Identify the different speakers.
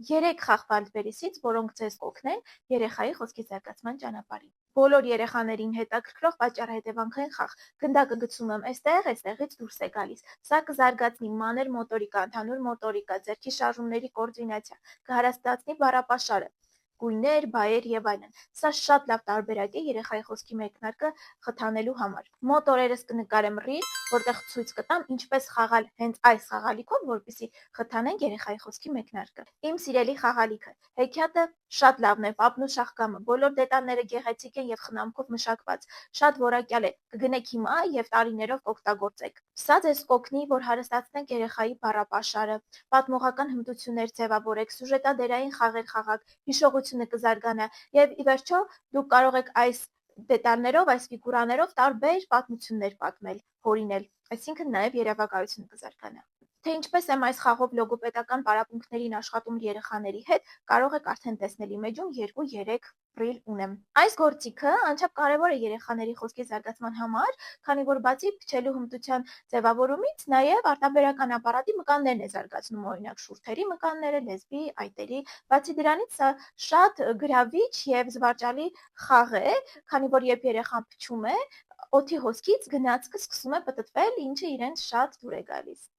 Speaker 1: 3 խաղ վերիսից, որոնք ձեզ կօգնեն երեխայի խոսքի զարգացման ճանապարհին։ Բոլոր երեխաներին հետաքրքրող պատճառահետևանքային խաղ։ Գնդակը գցում եմ այստեղ, այստեղից դուրս է գալիս։ Սա կզարգացնի մանր մոտորիկա, ընդհանուր մոտորիկա, ձեռքի շարժումների կոորդինացիա, կհարաստացնի բառապաշարը, գույներ, բայեր եւ այլն։ Սա շատ լավ տարբերակ է երեխայի խոսքի մեկնարկը խթանելու համար։ Մոտ օրերս կնկարեմ ռիլ, որտեղ ցույց կտամ ինչպես խաղալ հենց այս խաղալիքով, որպեսզի խթանենք երեխայի խոսքի մեկնարկը։ Իմ սիրելի խաղալիքը։ Հեքիաթը շատ լավն է, պապն ու շախկամը, բոլոր դետալները գեղեցիկ են եւ խնամքով մշակված, շատ որակյալ է, կգնեք հիմա եւ տարիներով կօգտագործեք։ Սա ձեզ կօգնի, որ հարստացնեք երեխայի բառապաշարը, պատմողական հմտություններ ձևավորեք, սյուժետադերային խաղեր խաղաք, հիշողությունը կզարգանա եւ ի վերջո դուք կարող եք այս դետալներով, այս ֆիգուրաներով տարբեր պատմություններ պատմել, հորինել, այսինքն նաեւ երևակայություն կզարգանա։ Թե ինչպես եմ այս խաղով լոգոպեդական պարապմունքներին աշխատում երեխաների հետ, կարող եք արդեն տեսնել իմ էջում 2-3 ռիլ ունեմ։ Այս գործիքը անչափ կարևոր է երեխաների խոսքի զարգացման համար, քանի որ բացի փչելու հմտության ձևավորումից, նաև արտաբերական ապարատի մկաններն է զարգացնում, օրինակ շուրթերի մկանները, լեզվի, այտերի։ Բացի դրանից սա շատ գրավիչ եւ զվարճալի խաղ է, քանի որ երբ երեխան փչում է, օդի հոսքից գնացքը սկսում է պտտվել, ինչը իրեն շատ դուր է գալիս։